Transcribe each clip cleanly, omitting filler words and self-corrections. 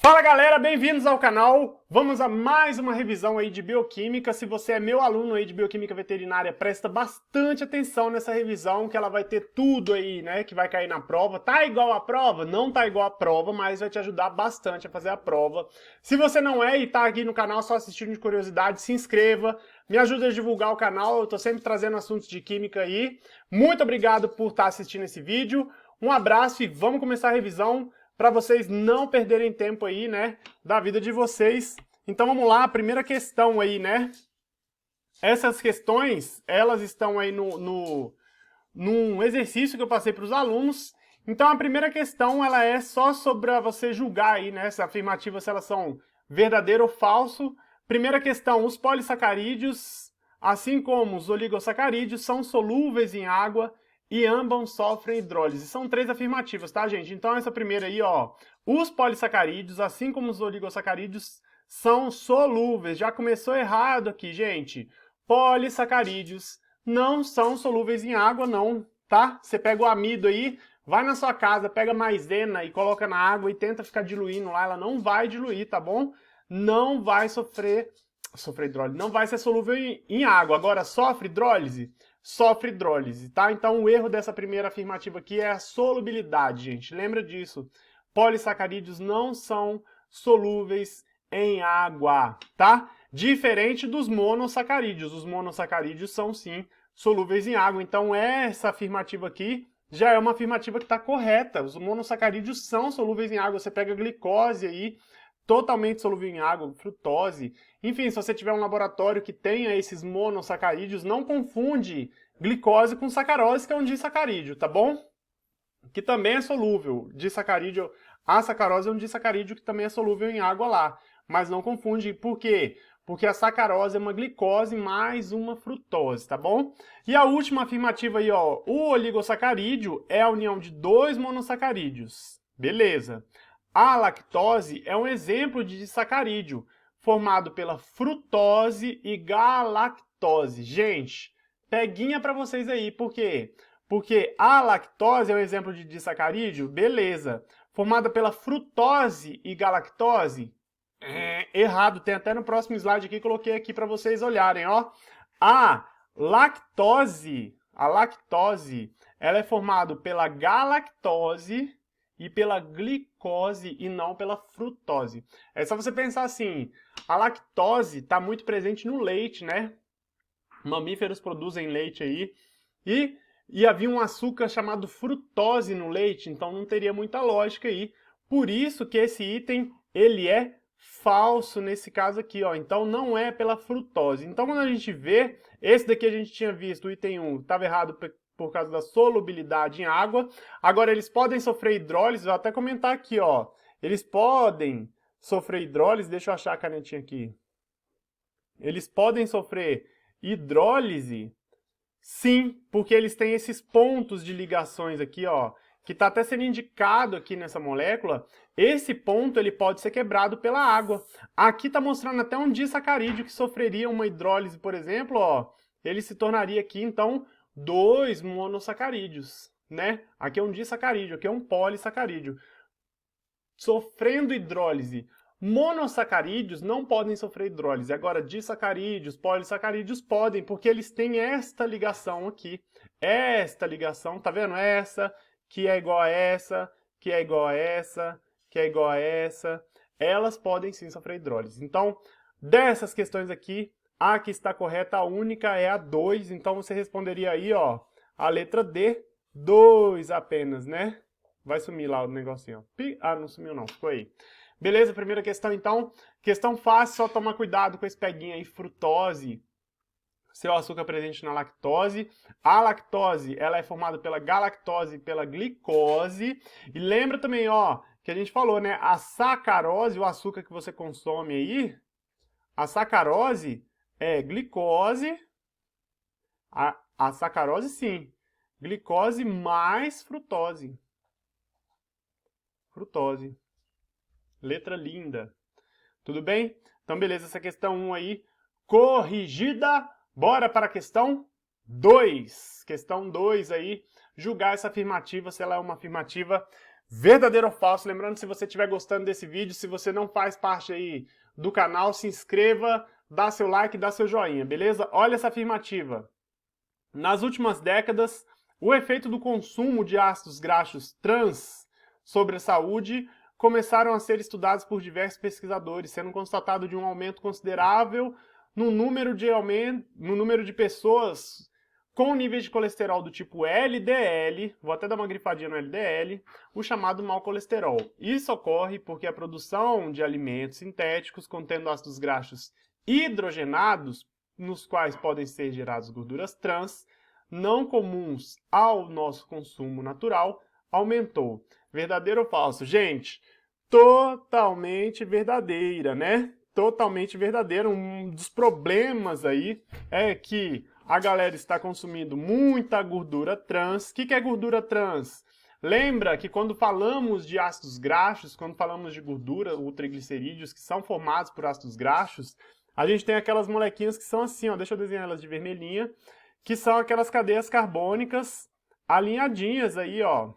Fala galera, bem-vindos ao canal. Vamos a mais uma revisão aí de bioquímica. Se você é meu aluno aí de bioquímica veterinária, presta bastante atenção nessa revisão, que ela vai ter tudo aí, né, que vai cair na prova. Tá igual a prova? Não tá igual a prova, mas vai te ajudar bastante a fazer a prova. Se você não é e tá aqui no canal só assistindo de curiosidade, se inscreva. Me ajuda a divulgar o canal, eu tô sempre trazendo assuntos de química aí. Muito obrigado por estar assistindo esse vídeo. Um abraço e vamos começar a revisão para vocês não perderem tempo aí, né, da vida de vocês. Então vamos lá, a primeira questão aí, né? Essas questões, elas estão aí num exercício que eu passei para os alunos. Então a primeira questão, ela é só sobre você julgar aí, né, se afirmativas, se elas são verdadeiro ou falso. Primeira questão, os polissacarídeos, assim como os oligosacarídeos, são solúveis em água e ambos sofrem hidrólise. São três afirmativas, tá, gente? Então essa primeira aí, ó, os polissacarídeos, assim como os oligosacarídeos, são solúveis. Já começou errado aqui, gente. Polissacarídeos não são solúveis em água, não, tá? Você pega o amido aí, vai na sua casa, pega maisena e coloca na água e tenta ficar diluindo lá, ela não vai diluir, tá bom? Não vai sofrer hidrólise, não vai ser solúvel em água. Agora, sofre hidrólise? Sofre hidrólise, tá? Então o erro dessa primeira afirmativa aqui é a solubilidade, gente. Lembra disso. Polissacarídeos não são solúveis em água, tá? Diferente dos monossacarídeos. Os monossacarídeos são sim solúveis em água. Então essa afirmativa aqui já é uma afirmativa que está correta. Os monossacarídeos são solúveis em água. Você pega a glicose aí, totalmente solúvel em água, frutose. Enfim, se você tiver um laboratório que tenha esses monossacarídeos, não confunde glicose com sacarose, que é um disacarídeo, tá bom? Que também é solúvel. Disacarídeo, a sacarose é um disacarídeo que também é solúvel em água lá. Mas não confunde, por quê? Porque a sacarose é uma glicose mais uma frutose, tá bom? E a última afirmativa aí, ó, o oligosacarídeo é a união de dois monossacarídeos. Beleza. A lactose é um exemplo de disacarídeo, formado pela frutose e galactose. Gente, peguinha para vocês aí, por quê? Porque a lactose é um exemplo de disacarídeo, beleza. Formada pela frutose e galactose, errado, tem até no próximo slide aqui, coloquei aqui para vocês olharem, ó. A lactose, ela é formada pela galactose e pela glicose e não pela frutose. É só você pensar assim, a lactose está muito presente no leite, né? Mamíferos produzem leite aí e havia um açúcar chamado frutose no leite, então não teria muita lógica aí. Por isso que esse item, ele é falso nesse caso aqui, ó. Então não é pela frutose. Então quando a gente vê, esse daqui a gente tinha visto, o item 1, estava errado por causa da solubilidade em água. Agora eles podem sofrer hidrólise, vou até comentar aqui, ó. Eles podem sofrer hidrólise, deixa eu achar a canetinha aqui. Eles podem sofrer hidrólise, sim, porque eles têm esses pontos de ligações aqui, ó, que está até sendo indicado aqui nessa molécula. Esse ponto ele pode ser quebrado pela água. Aqui está mostrando até um disacarídeo que sofreria uma hidrólise, por exemplo, ó, ele se tornaria aqui, então, 2 monossacarídeos, né? Aqui é um disacarídeo, aqui é um polissacarídeo. Sofrendo hidrólise. Monossacarídeos não podem sofrer hidrólise. Agora, disacarídeos, polissacarídeos podem, porque eles têm esta ligação aqui. Esta ligação, tá vendo? Essa, que é igual a essa, que é igual a essa, que é igual a essa. Elas podem sim sofrer hidrólise. Então, dessas questões aqui, a que está correta, a única é a 2. Então, você responderia aí, ó, a letra D, 2 apenas, né? Vai sumir lá o negocinho. Ah, não sumiu não, ficou aí. Beleza, primeira questão então. Questão fácil, só tomar cuidado com esse peguinho aí, frutose. Seu açúcar presente na lactose. A lactose, ela é formada pela galactose e pela glicose. E lembra também, ó, que a gente falou, né? A sacarose, o açúcar que você consome aí, a sacarose é glicose. A sacarose, sim. Glicose mais frutose. Frutose. Letra linda. Tudo bem? Então, beleza, essa questão 1 aí, corrigida. Bora para a questão 2. Questão 2 aí, julgar essa afirmativa, se ela é uma afirmativa Verdadeiro ou falso? Lembrando, se você estiver gostando desse vídeo, se você não faz parte aí do canal, se inscreva, dá seu like, dá seu joinha, beleza? Olha essa afirmativa. Nas últimas décadas, o efeito do consumo de ácidos graxos trans sobre a saúde começaram a ser estudados por diversos pesquisadores, sendo constatado de um aumento considerável no número de pessoas com níveis de colesterol do tipo LDL, vou até dar uma grifadinha no LDL, o chamado mau colesterol. Isso ocorre porque a produção de alimentos sintéticos contendo ácidos graxos hidrogenados, nos quais podem ser geradas gorduras trans, não comuns ao nosso consumo natural, aumentou. Verdadeiro ou falso? Gente, totalmente verdadeira, né? Totalmente verdadeira. Um dos problemas aí é que a galera está consumindo muita gordura trans. O que é gordura trans? Lembra que quando falamos de ácidos graxos, quando falamos de gordura ou triglicerídeos que são formados por ácidos graxos, a gente tem aquelas molequinhas que são assim, ó, deixa eu desenhar elas de vermelhinha, que são aquelas cadeias carbônicas alinhadinhas aí, ó,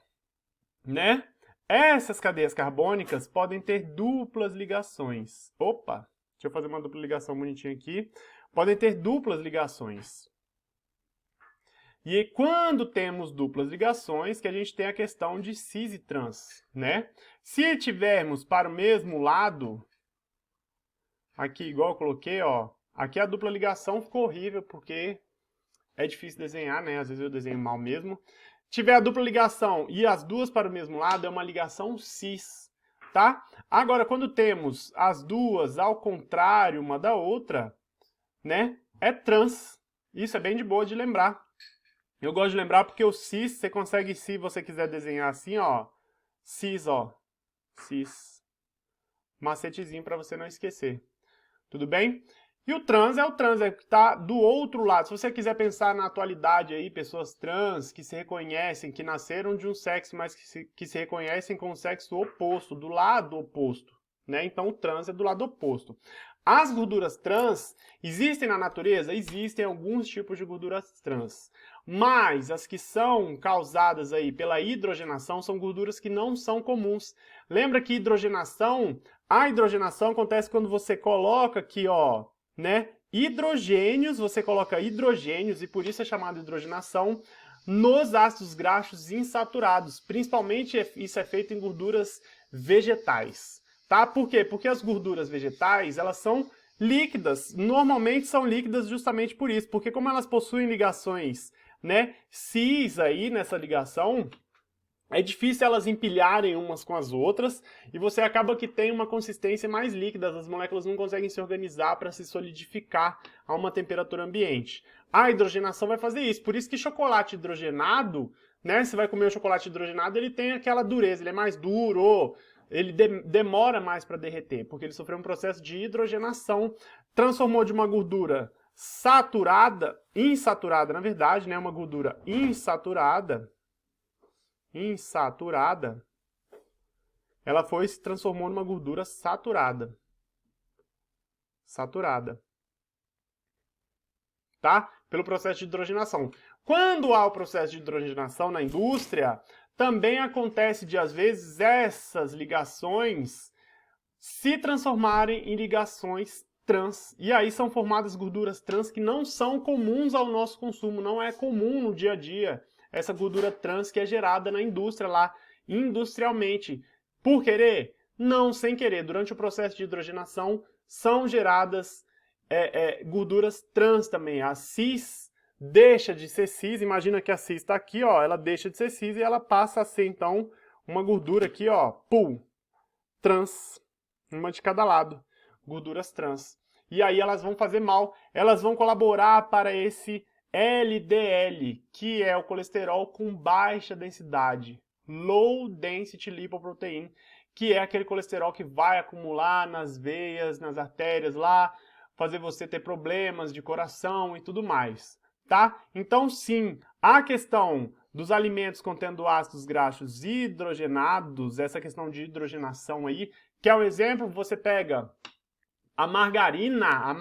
né? Essas cadeias carbônicas podem ter duplas ligações. Opa, deixa eu fazer uma dupla ligação bonitinha aqui. Podem ter duplas ligações. E quando temos duplas ligações, que a gente tem a questão de cis e trans, né? Se tivermos para o mesmo lado, aqui igual eu coloquei, ó, aqui a dupla ligação ficou horrível porque é difícil desenhar, né? Às vezes eu desenho mal mesmo. Tiver a dupla ligação e as duas para o mesmo lado, é uma ligação cis, tá? Agora, quando temos as duas ao contrário uma da outra, né? É trans. Isso é bem de boa de lembrar. Eu gosto de lembrar porque o cis, você consegue, se você quiser desenhar assim, ó, cis, ó, cis. Macetezinho para você não esquecer. Tudo bem? E o trans é que está do outro lado. Se você quiser pensar na atualidade aí, pessoas trans que se reconhecem, que nasceram de um sexo, mas que se reconhecem com o sexo oposto, do lado oposto, né? Então o trans é do lado oposto. As gorduras trans existem na natureza? Existem alguns tipos de gorduras trans. Mas as que são causadas aí pela hidrogenação são gorduras que não são comuns. Lembra que a hidrogenação acontece quando você coloca aqui, ó, né, hidrogênios, você coloca hidrogênios, e por isso é chamada hidrogenação, nos ácidos graxos insaturados. Principalmente isso é feito em gorduras vegetais. Tá? Por quê? Porque as gorduras vegetais, elas são líquidas. Normalmente são líquidas justamente por isso. Porque como elas possuem ligações, né, cis aí nessa ligação, é difícil elas empilharem umas com as outras e você acaba que tem uma consistência mais líquida. As moléculas não conseguem se organizar para se solidificar a uma temperatura ambiente. A hidrogenação vai fazer isso. Por isso que chocolate hidrogenado, né, você vai comer um chocolate hidrogenado, ele tem aquela dureza, ele é mais duro, ele demora mais para derreter, porque ele sofreu um processo de hidrogenação, transformou de uma gordura insaturada, na verdade, né, uma gordura insaturada, ela se transformou numa gordura saturada. Tá? Pelo processo de hidrogenação. Quando há o processo de hidrogenação na indústria, também acontece de, às vezes, essas ligações se transformarem em ligações trans. E aí são formadas gorduras trans que não são comuns ao nosso consumo, não é comum no dia a dia essa gordura trans que é gerada na indústria lá, industrialmente. Por querer? Não, sem querer. Durante o processo de hidrogenação são geradas gorduras trans também. A cis deixa de ser cis, imagina que a cis está aqui, ó, ela deixa de ser cis e ela passa a ser, então, uma gordura aqui, ó, trans, uma de cada lado, gorduras trans. E aí elas vão fazer mal, elas vão colaborar para esse LDL, que é o colesterol com baixa densidade, Low Density Lipoprotein, que é aquele colesterol que vai acumular nas veias, nas artérias lá, fazer você ter problemas de coração e tudo mais, tá? Então sim, a questão dos alimentos contendo ácidos graxos hidrogenados, essa questão de hidrogenação aí, que é um exemplo, você pega a margarina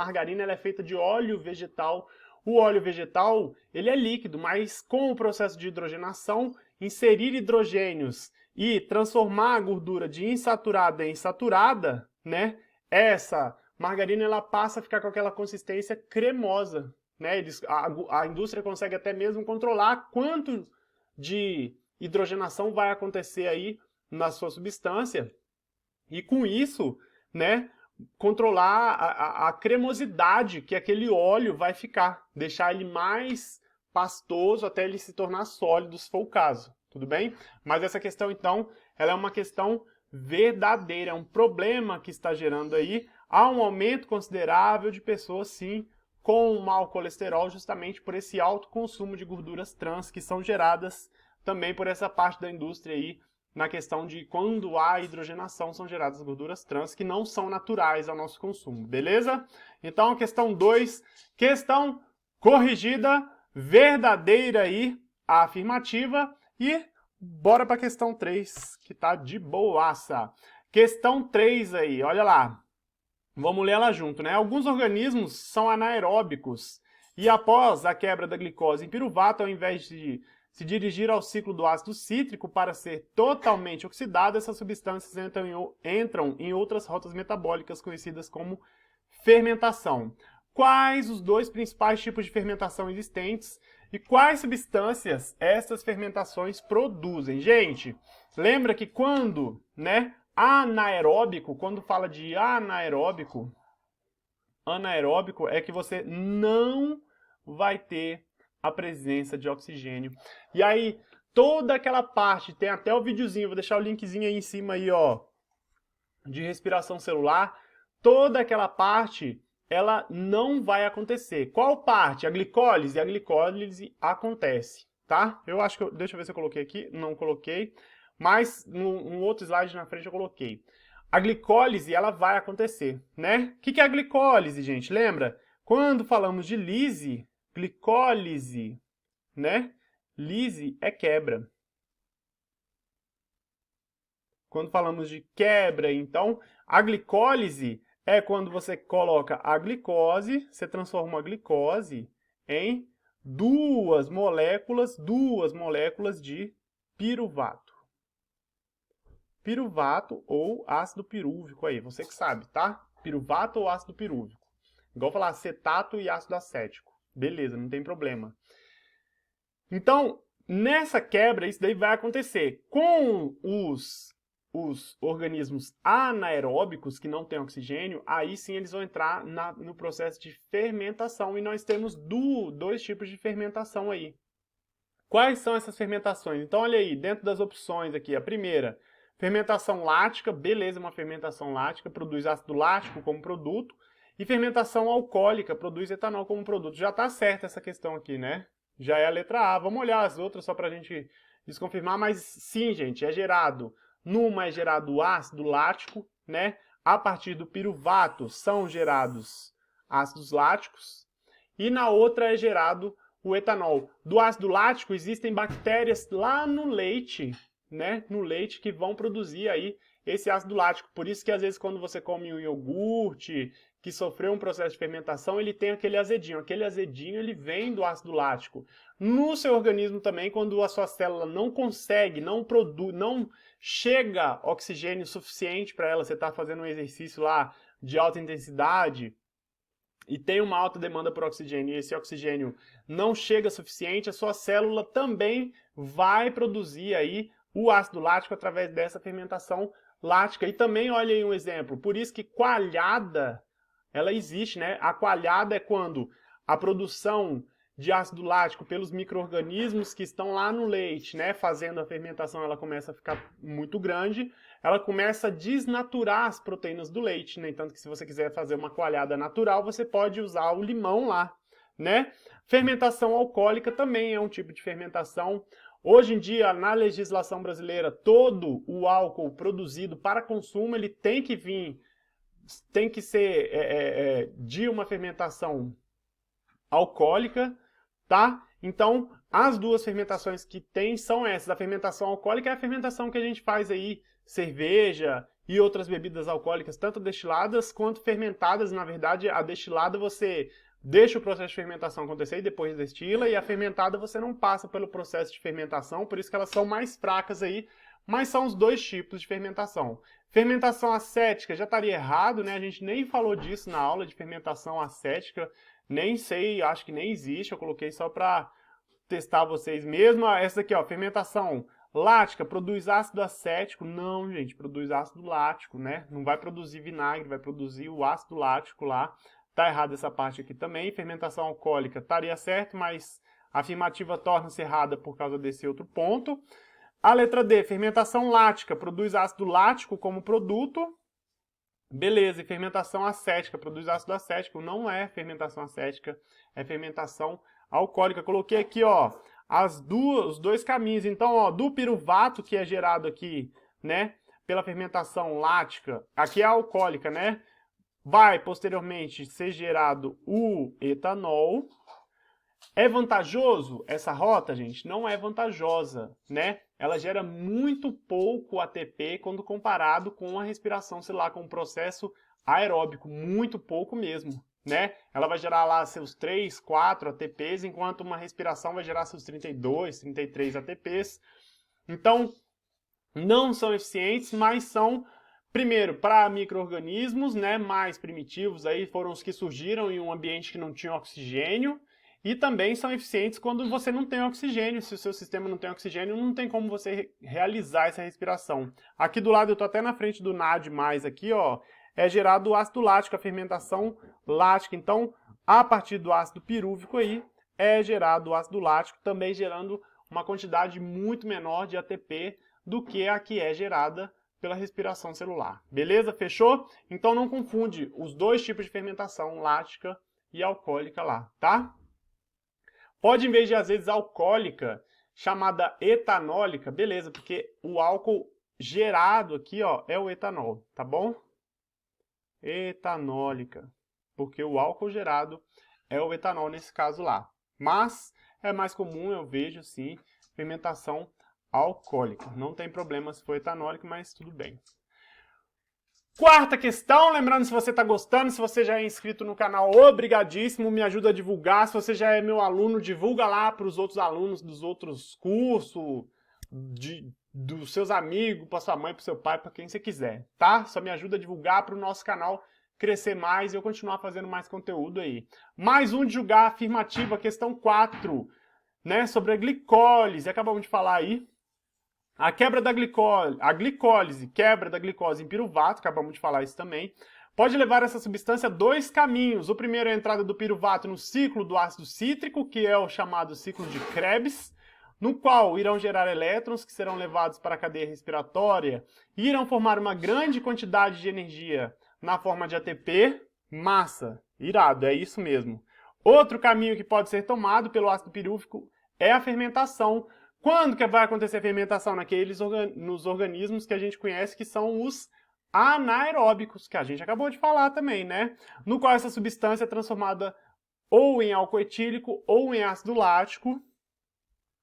ela é feita de óleo vegetal. O óleo vegetal, ele é líquido, mas com o processo de hidrogenação, inserir hidrogênios e transformar a gordura de insaturada em saturada, né? Essa margarina ela passa a ficar com aquela consistência cremosa, né? A indústria consegue até mesmo controlar quanto de hidrogenação vai acontecer aí na sua substância e com isso, né, controlar a cremosidade que aquele óleo vai ficar, deixar ele mais pastoso até ele se tornar sólido, se for o caso, tudo bem? Mas essa questão, então, ela é uma questão verdadeira, é um problema que está gerando aí, há um aumento considerável de pessoas, sim, com mau colesterol, justamente por esse alto consumo de gorduras trans que são geradas também por essa parte da indústria aí, na questão de quando há hidrogenação são geradas gorduras trans que não são naturais ao nosso consumo, beleza? Então, questão 2, questão corrigida, verdadeira aí, a afirmativa, e bora para a questão 3, que tá de boaça. Questão 3 aí, olha lá. Vamos ler ela junto, né? Alguns organismos são anaeróbicos e após a quebra da glicose em piruvato, ao invés de se dirigir ao ciclo do ácido cítrico para ser totalmente oxidado, essas substâncias entram em outras rotas metabólicas conhecidas como fermentação. Quais os dois principais tipos de fermentação existentes e quais substâncias essas fermentações produzem? Gente, lembra que quando, né, anaeróbico, quando fala de anaeróbico é que você não vai ter a presença de oxigênio. E aí, toda aquela parte, tem até o videozinho, vou deixar o linkzinho aí em cima aí, ó, de respiração celular, toda aquela parte, ela não vai acontecer. Qual parte? A glicólise? A glicólise acontece, tá? Eu acho que, deixa eu ver se eu coloquei aqui, não coloquei, mas num outro slide na frente eu coloquei. A glicólise, ela vai acontecer, né? O que é a glicólise, gente? Lembra? Quando falamos de lise, glicólise, né? Lise é quebra. Quando falamos de quebra, então, a glicólise é quando você coloca a glicose, você transforma a glicose em duas moléculas de piruvato. Piruvato ou ácido pirúvico aí, você que sabe, tá? Piruvato ou ácido pirúvico. Igual falar acetato e ácido acético. Beleza, não tem problema. Então, nessa quebra, isso daí vai acontecer. Com os organismos anaeróbicos, que não têm oxigênio, aí sim eles vão entrar no processo de fermentação. E nós temos dois tipos de fermentação aí. Quais são essas fermentações? Então, olha aí, dentro das opções aqui, a primeira, fermentação lática, beleza, uma fermentação lática, produz ácido lático como produto. E fermentação alcoólica, produz etanol como produto. Já está certa essa questão aqui, né? Já é a letra A. Vamos olhar as outras só para a gente desconfirmar. Mas sim, gente, é gerado. Numa é gerado ácido lático, né? A partir do piruvato são gerados ácidos láticos. E na outra é gerado o etanol. Do ácido lático existem bactérias lá no leite, né? No leite que vão produzir aí esse ácido lático. Por isso que às vezes quando você come um iogurte que sofreu um processo de fermentação, ele tem aquele azedinho. Aquele azedinho ele vem do ácido lático. No seu organismo também, quando a sua célula não consegue, não produz, não chega oxigênio suficiente para ela, você está fazendo um exercício lá de alta intensidade e tem uma alta demanda por oxigênio e esse oxigênio não chega suficiente, a sua célula também vai produzir aí o ácido lático através dessa fermentação lática. E também, olha aí um exemplo, por isso que coalhada, ela existe, né? A coalhada é quando a produção de ácido lático pelos micro-organismos que estão lá no leite, né? Fazendo a fermentação, ela começa a ficar muito grande, ela começa a desnaturar as proteínas do leite, né? Tanto que se você quiser fazer uma coalhada natural, você pode usar o limão lá, né? Fermentação alcoólica também é um tipo de fermentação. Hoje em dia, na legislação brasileira, todo o álcool produzido para consumo, ele tem que vir, tem que ser de uma fermentação alcoólica, tá? Então, as duas fermentações que tem são essas. A fermentação alcoólica é a fermentação que a gente faz aí, cerveja e outras bebidas alcoólicas, tanto destiladas quanto fermentadas. Na verdade, a destilada você deixa o processo de fermentação acontecer e depois destila, e a fermentada você não passa pelo processo de fermentação, por isso que elas são mais fracas aí, mas são os dois tipos de fermentação. Fermentação acética já estaria errado, né? A gente nem falou disso na aula de fermentação acética, nem sei, acho que nem existe, eu coloquei só para testar vocês mesmo. Essa aqui, ó, fermentação lática, produz ácido acético. Não, gente, produz ácido lático, né? Não vai produzir vinagre, vai produzir o ácido lático lá. Tá errado essa parte aqui também. Fermentação alcoólica estaria certo, mas a afirmativa torna-se errada por causa desse outro ponto. A letra D, fermentação lática, produz ácido lático como produto. Beleza, e fermentação acética, produz ácido acético. Não é fermentação acética, é fermentação alcoólica. Coloquei aqui, ó, os dois caminhos. Então, ó, do piruvato que é gerado aqui, né, pela fermentação lática, aqui é a alcoólica, né, vai posteriormente ser gerado o etanol. É vantajoso essa rota, gente? Não é vantajosa, né? Ela gera muito pouco ATP quando comparado com a respiração celular, com o processo aeróbico, muito pouco mesmo, né? Ela vai gerar lá seus 3, 4 ATPs, enquanto uma respiração vai gerar seus 32, 33 ATPs. Então, não são eficientes, mas são, primeiro, para micro-organismos, né, mais primitivos, aí foram os que surgiram em um ambiente que não tinha oxigênio, e também são eficientes quando você não tem oxigênio. Se o seu sistema não tem oxigênio, não tem como você realizar essa respiração. Aqui do lado, eu estou até na frente do NAD+, aqui, ó, é gerado o ácido lático, a fermentação lática. Então, a partir do ácido pirúvico aí, é gerado o ácido lático, também gerando uma quantidade muito menor de ATP do que a que é gerada pela respiração celular. Beleza? Fechou? Então não confunde os dois tipos de fermentação, lática e alcoólica lá, tá? Pode, em vez de, às vezes, alcoólica, chamada etanólica, beleza, porque o álcool gerado aqui, ó, é o etanol, tá bom? Etanólica, porque o álcool gerado é o etanol nesse caso lá. Mas é mais comum, eu vejo, sim, fermentação alcoólica. Não tem problema se for etanólico, mas tudo bem. Quarta questão, lembrando, se você está gostando, se você já é inscrito no canal, obrigadíssimo, me ajuda a divulgar. Se você já é meu aluno, divulga lá para os outros alunos dos outros cursos, dos seus amigos, para sua mãe, para seu pai, para quem você quiser, tá? Só me ajuda a divulgar para o nosso canal crescer mais e eu continuar fazendo mais conteúdo aí. Mais um de julgar afirmativa, questão 4, né, sobre a glicólise, acabamos de falar aí. A quebra da glicólise, quebra da glicose em piruvato, acabamos de falar isso também, pode levar essa substância a dois caminhos. O primeiro é a entrada do piruvato no ciclo do ácido cítrico, que é o chamado ciclo de Krebs, no qual irão gerar elétrons que serão levados para a cadeia respiratória e irão formar uma grande quantidade de energia na forma de ATP, massa. Irado, é isso mesmo. Outro caminho que pode ser tomado pelo ácido pirúvico é a fermentação. Quando que vai acontecer a fermentação? Nos organismos que a gente conhece, que são os anaeróbicos, que a gente acabou de falar também, né? No qual essa substância é transformada ou em álcool etílico ou em ácido lático,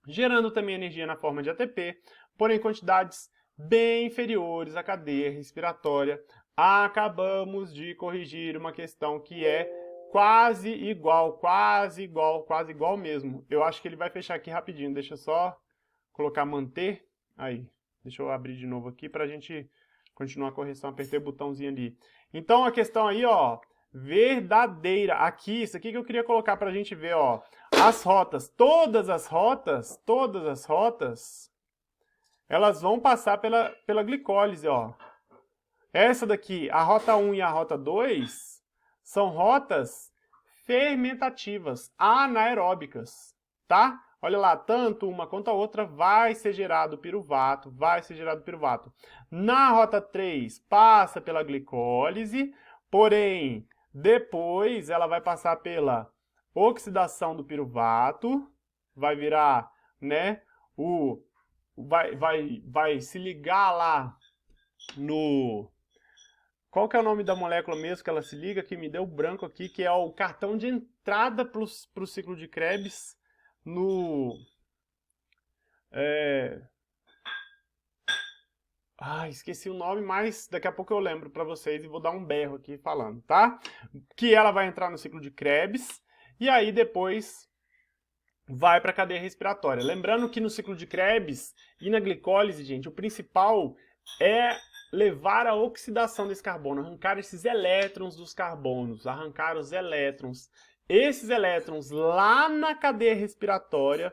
gerando também energia na forma de ATP, porém em quantidades bem inferiores à cadeia respiratória. Acabamos de corrigir uma questão que é quase igual mesmo. Eu acho que ele vai fechar aqui rapidinho, deixa eu só colocar manter, aí, deixa eu abrir de novo aqui para a gente continuar a correção, apertei o botãozinho ali. Então a questão aí, ó, verdadeira, aqui, isso aqui que eu queria colocar para a gente ver, ó, as rotas, todas as rotas, elas vão passar pela glicólise, ó. Essa daqui, a rota 1 e a rota 2, são rotas fermentativas, anaeróbicas, tá? Olha lá, tanto uma quanto a outra vai ser gerado piruvato, Na rota 3, passa pela glicólise, porém, depois ela vai passar pela oxidação do piruvato, vai virar, né, vai se ligar lá no... Qual que é o nome da molécula mesmo que ela se liga, que me deu branco aqui, que é o cartão de entrada para o ciclo de Krebs, esqueci o nome, mas daqui a pouco eu lembro para vocês e vou dar um berro aqui falando, tá? Que ela vai entrar no ciclo de Krebs e aí depois vai para a cadeia respiratória. Lembrando que no ciclo de Krebs e na glicólise, gente, o principal é levar a oxidação desse carbono, arrancar esses elétrons dos carbonos, arrancar os elétrons. Esses elétrons lá na cadeia respiratória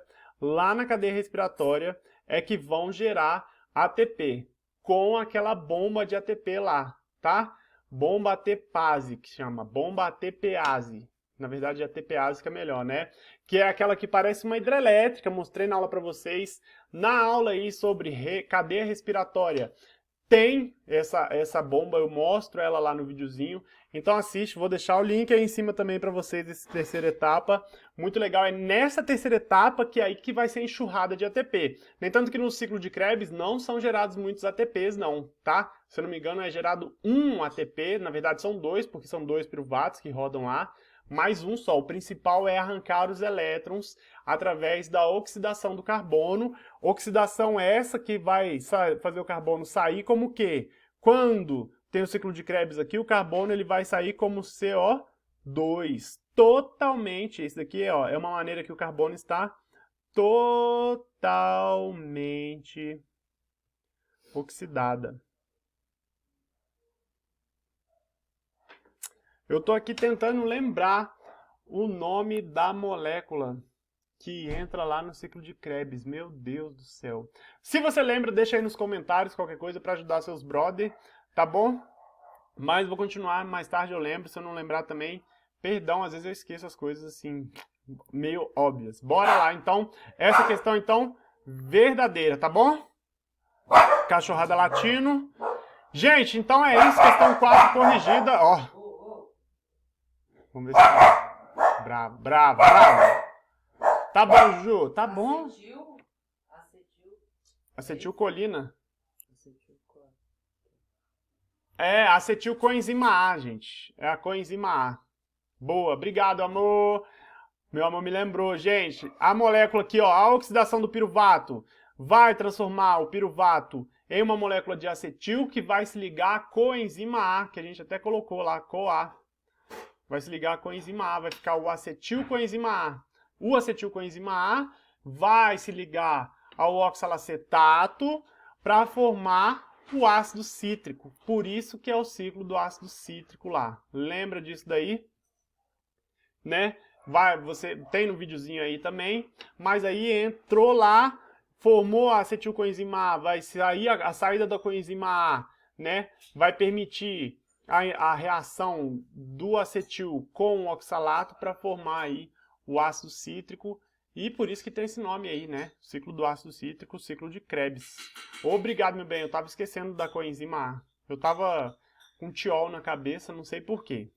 é que vão gerar ATP, com aquela bomba de ATP lá, tá? Bomba ATPase, que chama, bomba ATPase. Na verdade, ATPase que é melhor, né? Que é aquela que parece uma hidrelétrica, mostrei na aula para vocês. Na aula aí sobre cadeia respiratória, tem essa bomba, eu mostro ela lá no videozinho. Então assiste, vou deixar o link aí em cima também para vocês dessa terceira etapa. Muito legal, é nessa terceira etapa que é aí que vai ser enxurrada de ATP. No entanto que no ciclo de Krebs não são gerados muitos ATPs não, tá? Se eu não me engano é gerado um ATP, na verdade são dois, porque são 2 piruvatos que rodam lá. Mais um só. O principal é arrancar os elétrons através da oxidação do carbono. Oxidação é essa que vai fazer o carbono sair como o quê? Quando tem o ciclo de Krebs aqui, o carbono ele vai sair como CO2. Totalmente. Isso daqui ó, é uma maneira que o carbono está totalmente oxidada. Eu estou aqui tentando lembrar o nome da molécula que entra lá no ciclo de Krebs. Meu Deus do céu. Se você lembra, deixa aí nos comentários qualquer coisa para ajudar seus brother, tá bom? Mas vou continuar, mais tarde eu lembro. Se eu não lembrar também, perdão, às vezes eu esqueço as coisas assim, meio óbvias. Bora lá, então. Essa questão, então, verdadeira, tá bom? Cachorrada latino. Gente, então é isso. Questão 4 corrigida, ó. Vamos ver se... Bravo, bravo, bravo. Tá bom, Ju, tá bom. Acetilcolina. É, acetilcoenzima A, gente. É a coenzima A. Boa, obrigado, amor. Meu amor me lembrou, gente. A molécula aqui, ó, a oxidação do piruvato vai transformar o piruvato em uma molécula de acetil que vai se ligar à coenzima A, que a gente até colocou lá, CoA. Vai se ligar à coenzima A, vai ficar o acetilcoenzima A. O acetilcoenzima A vai se ligar ao oxalacetato para formar o ácido cítrico. Por isso que é o ciclo do ácido cítrico lá. Lembra disso daí? Né? Você tem no videozinho aí também, mas aí entrou lá, formou a acetilcoenzima A, vai sair a saída da coenzima A, né? Vai permitir a reação do acetil com o oxalato para formar aí o ácido cítrico, e por isso que tem esse nome aí, né? Ciclo do ácido cítrico, ciclo de Krebs. Obrigado, meu bem, eu tava esquecendo da coenzima A. Eu tava com tiol na cabeça, não sei porquê.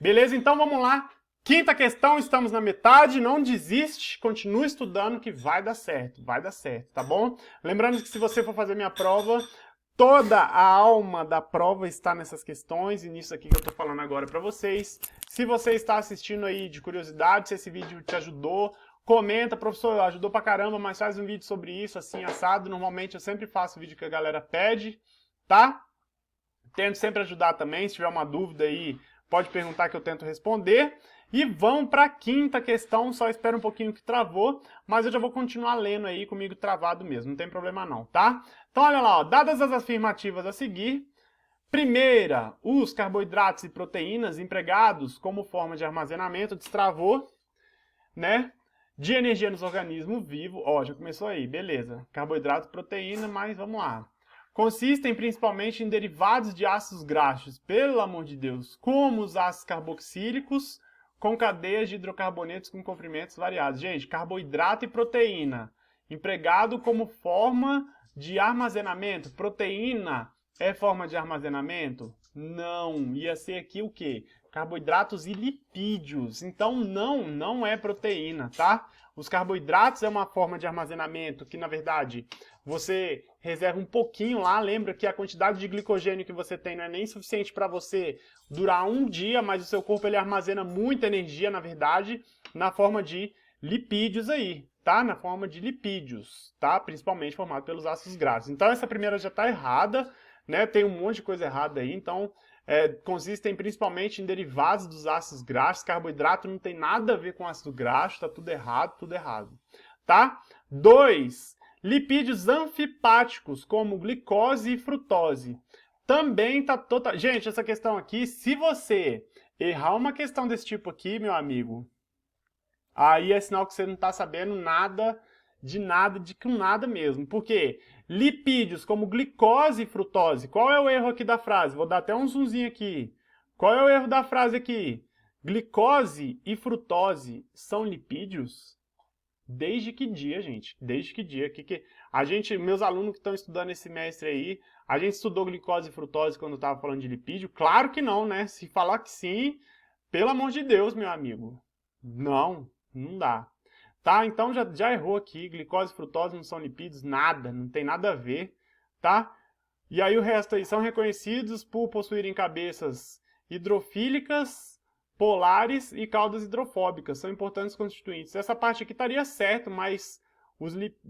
Beleza, então vamos lá. Quinta questão, estamos na metade, não desiste, continue estudando que vai dar certo, tá bom? Lembrando que se você for fazer minha prova, toda a alma da prova está nessas questões e nisso aqui que eu tô falando agora para vocês. Se você está assistindo aí de curiosidade, se esse vídeo te ajudou, comenta, professor, ajudou pra caramba, mas faz um vídeo sobre isso, assim, assado. Normalmente eu sempre faço o vídeo que a galera pede, tá? Tento sempre ajudar também, se tiver uma dúvida aí, pode perguntar que eu tento responder. E vamos para a quinta questão, só espera um pouquinho que travou, mas eu já vou continuar lendo aí comigo travado mesmo, não tem problema não, tá? Então olha lá, ó, dadas as afirmativas a seguir, primeira, os carboidratos e proteínas empregados como forma de armazenamento destravou, né, de energia nos organismos vivos, ó, já começou aí, beleza, carboidrato e proteína, mas vamos lá. Consistem principalmente em derivados de ácidos graxos, pelo amor de Deus, como os ácidos carboxílicos, com cadeias de hidrocarbonetos com comprimentos variados. Gente, carboidrato e proteína, empregado como forma de armazenamento. Proteína é forma de armazenamento? Não. Ia ser aqui o quê? Carboidratos e lipídios. Então, não é proteína, tá? Os carboidratos é uma forma de armazenamento que, na verdade, você reserva um pouquinho lá. Lembra que a quantidade de glicogênio que você tem não é nem suficiente para você durar um dia, mas o seu corpo ele armazena muita energia, na verdade, na forma de lipídios aí, tá? Na forma de lipídios, tá? Principalmente formado pelos ácidos graxos. Então, essa primeira já está errada, né? Tem um monte de coisa errada aí, então consistem principalmente em derivados dos ácidos graxos. Carboidrato não tem nada a ver com ácido graxo, tá tudo errado, tá? 2. Lipídios anfipáticos, como glicose e frutose. Também tá total... Gente, essa questão aqui, se você errar uma questão desse tipo aqui, meu amigo, aí é sinal que você não está sabendo nada, de nada mesmo. Por quê? Lipídios como glicose e frutose. Qual é o erro aqui da frase? Vou dar até um zoomzinho aqui. Qual é o erro da frase aqui? Glicose e frutose são lipídios? Desde que dia, gente? Desde que dia? A gente, meus alunos que estão estudando esse semestre aí, a gente estudou glicose e frutose quando estava falando de lipídio? Claro que não, né? Se falar que sim, pelo amor de Deus, meu amigo. Não, não dá. Tá? Então já errou aqui. Glicose e frutose não são lipídios, nada, não tem nada a ver, tá? E aí o resto aí são reconhecidos por possuírem cabeças hidrofílicas, polares e caudas hidrofóbicas. São importantes constituintes. Essa parte aqui estaria certo, mas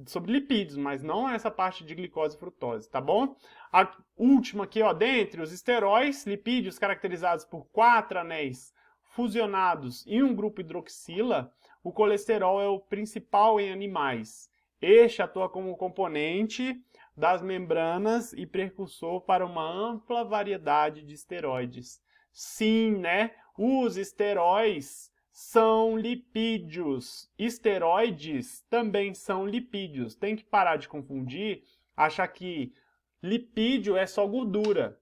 sobre lipídios, mas não essa parte de glicose e frutose, tá bom? A última aqui, ó, dentre os esteróis, lipídios caracterizados por 4 anéis fusionados em um grupo hidroxila, o colesterol é o principal em animais. Este atua como componente das membranas e precursor para uma ampla variedade de esteroides. Sim, né? Os esteróis são lipídios. Esteroides também são lipídios. Tem que parar de confundir, achar que lipídio é só gordura.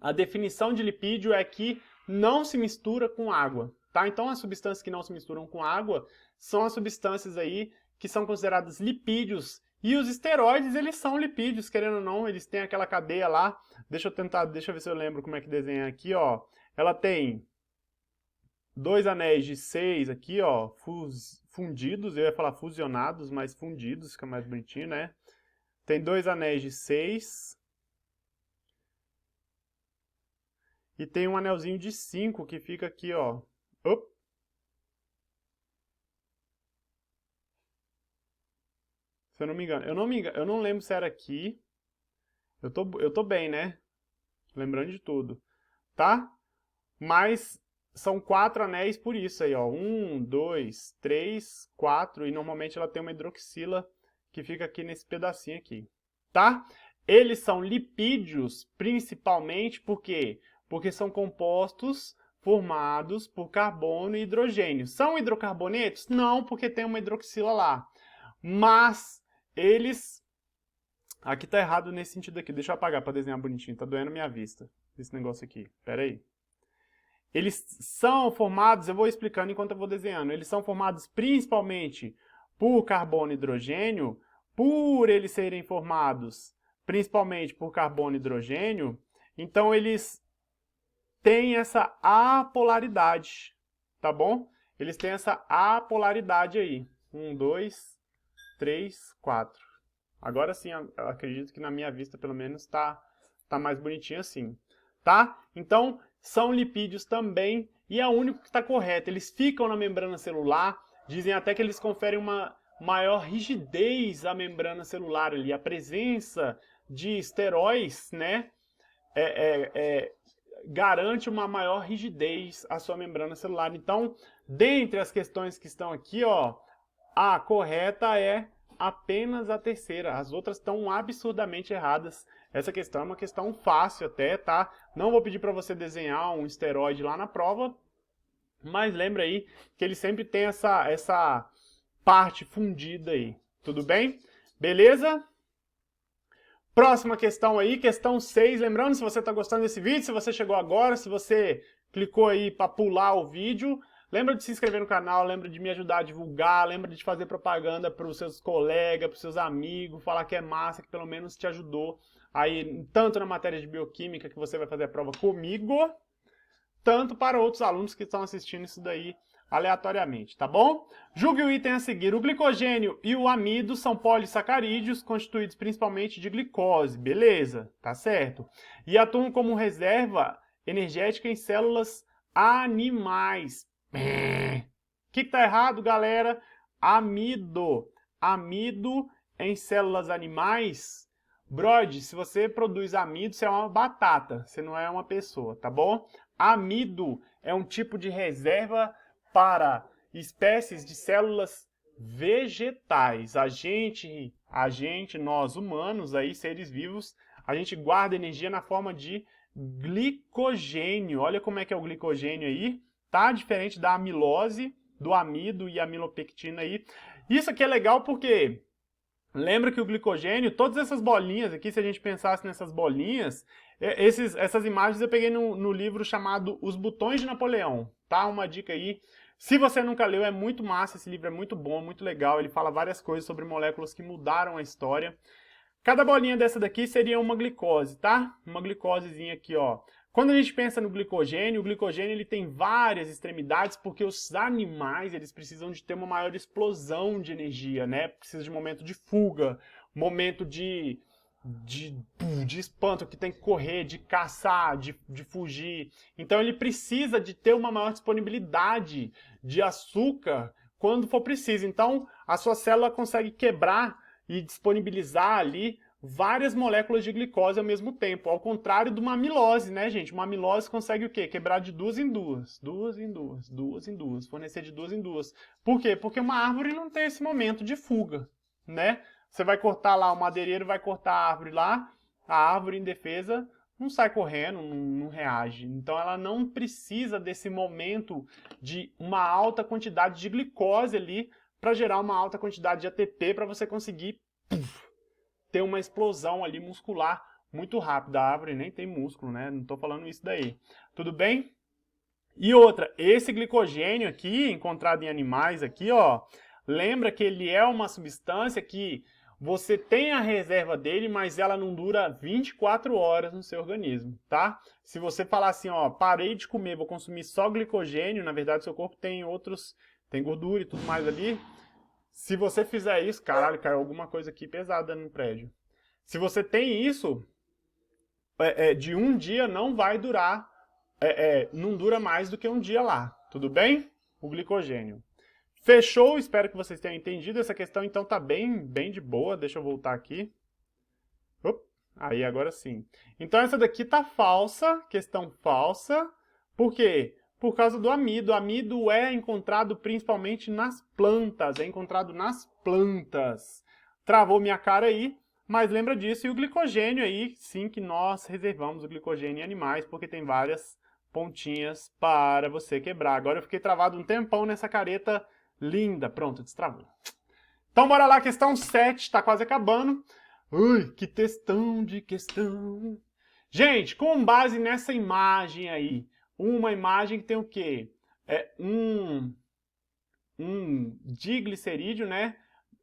A definição de lipídio é que não se mistura com água, tá? Então as substâncias que não se misturam com água são as substâncias aí que são consideradas lipídios. E os esteroides, eles são lipídios, querendo ou não, eles têm aquela cadeia lá. Deixa eu ver se eu lembro como é que desenha aqui, ó. Ela tem 2 anéis de 6 aqui, ó, fundidos, eu ia falar fusionados, mas fundidos, fica mais bonitinho, né? Tem 2 anéis de 6. E tem um anelzinho de 5 que fica aqui, ó. Op. Se eu não me engano. Eu não lembro se era aqui. Eu tô bem, né? Lembrando de tudo. Tá? Mas são 4 anéis por isso aí, ó. 1, 2, 3, 4. E normalmente ela tem uma hidroxila que fica aqui nesse pedacinho aqui. Tá? Eles são lipídios principalmente porque são compostos formados por carbono e hidrogênio. São hidrocarbonetos? Não, porque tem uma hidroxila lá. Mas eles... Aqui tá errado nesse sentido aqui. Deixa eu apagar para desenhar bonitinho. Tá doendo minha vista esse negócio aqui. Pera aí. Eles são formados, eu vou explicando enquanto eu vou desenhando. Eles são formados principalmente por carbono e hidrogênio. Por eles serem formados principalmente por carbono e hidrogênio, então eles têm essa apolaridade, tá bom? Eles têm essa apolaridade aí. 1, 2, 3, 4. Agora sim, eu acredito que na minha vista, pelo menos, tá mais bonitinho assim, tá? Então, são lipídios também, e é o único que está correto. Eles ficam na membrana celular, dizem até que eles conferem uma maior rigidez à membrana celular ali. A presença de esteróis, né, garante uma maior rigidez à sua membrana celular. Então, dentre as questões que estão aqui, ó, a correta é apenas a terceira. As outras estão absurdamente erradas. Essa questão é uma questão fácil até, tá? Não vou pedir para você desenhar um esteroide lá na prova, mas lembra aí que ele sempre tem essa parte fundida aí. Tudo bem? Beleza? Próxima questão aí, questão 6. Lembrando, se você está gostando desse vídeo, se você chegou agora, se você clicou aí para pular o vídeo, lembra de se inscrever no canal, lembra de me ajudar a divulgar, lembra de fazer propaganda para os seus colegas, para os seus amigos, falar que é massa, que pelo menos te ajudou aí, tanto na matéria de bioquímica, que você vai fazer a prova comigo, tanto para outros alunos que estão assistindo isso daí aleatoriamente, tá bom? Julgue o item a seguir. O glicogênio e o amido são polissacarídeos constituídos principalmente de glicose. Beleza, tá certo. E atuam como reserva energética em células animais. O que tá errado, galera? Amido. Amido em células animais Brode, se você produz amido, você é uma batata, você não é uma pessoa, tá bom? Amido é um tipo de reserva para espécies de células vegetais. Nós humanos, aí, seres vivos, a gente guarda energia na forma de glicogênio. Olha como é que é o glicogênio aí, tá? Diferente da amilose, do amido e amilopectina aí. Isso aqui é legal porque lembra que o glicogênio, todas essas bolinhas aqui, se a gente pensasse nessas bolinhas, essas imagens eu peguei no livro chamado Os Botões de Napoleão, tá? Uma dica aí. Se você nunca leu, é muito massa, esse livro é muito bom, muito legal, ele fala várias coisas sobre moléculas que mudaram a história. Cada bolinha dessa daqui seria uma glicose, tá? Uma glicosezinha aqui, ó. Quando a gente pensa no glicogênio, o glicogênio ele tem várias extremidades porque os animais eles precisam de ter uma maior explosão de energia, né? Precisa de momento de fuga, momento de espanto, que tem que correr, de caçar, de fugir. Então ele precisa de ter uma maior disponibilidade de açúcar quando for preciso. Então a sua célula consegue quebrar e disponibilizar ali várias moléculas de glicose ao mesmo tempo, ao contrário de uma amilose, né, gente? Uma amilose consegue o quê? Quebrar de duas em duas, fornecer de duas em duas. Por quê? Porque uma árvore não tem esse momento de fuga, né? Você vai cortar lá, o madeireiro vai cortar a árvore lá, a árvore indefesa não sai correndo, não reage. Então ela não precisa desse momento de uma alta quantidade de glicose ali para gerar uma alta quantidade de ATP para você conseguir ter uma explosão ali muscular muito rápida. A árvore nem tem músculo, né? Não estou falando isso daí. Tudo bem? E outra, esse glicogênio aqui, encontrado em animais aqui, ó, lembra que ele é uma substância que você tem a reserva dele, mas ela não dura 24 horas no seu organismo, tá? Se você falar assim, ó, parei de comer, vou consumir só glicogênio, na verdade seu corpo tem outros, tem gordura e tudo mais ali. Se você fizer isso, caralho, caiu alguma coisa aqui pesada no prédio. Se você tem isso, de um dia não vai durar, não dura mais do que um dia lá, tudo bem? O glicogênio. Fechou? Espero que vocês tenham entendido essa questão, então tá bem de boa. Deixa eu voltar aqui. Aí, agora sim. Então essa daqui tá falsa, questão falsa. Por quê? Por causa do amido. O amido é encontrado principalmente nas plantas. É encontrado nas plantas. Travou minha cara aí, mas lembra disso. E o glicogênio aí, sim, que nós reservamos o glicogênio em animais, porque tem várias pontinhas para você quebrar. Agora eu fiquei travado um tempão nessa careta linda. Pronto, destravou. Então bora lá, questão 7, tá quase acabando. Ui, que textão de questão. Gente, com base nessa imagem aí, uma imagem que tem o quê? Um diglicerídeo, né?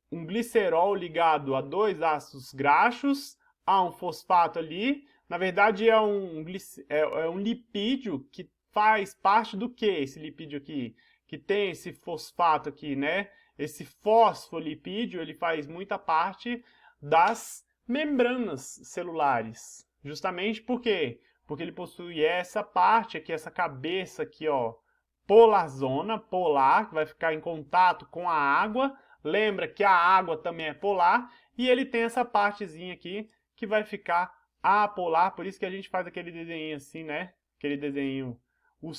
Um glicerol ligado a dois ácidos graxos, a um fosfato ali. Na verdade, é um lipídio que faz parte do que esse lipídio aqui? Que tem esse fosfato aqui, né? Esse fosfolipídio, ele faz muita parte das membranas celulares. Justamente por quê? Porque ele possui essa parte aqui, essa cabeça aqui, ó, polarzona, polar, que vai ficar em contato com a água. Lembra que a água também é polar. E ele tem essa partezinha aqui que vai ficar apolar. Por isso que a gente faz aquele desenho assim, né? Aquele desenho, o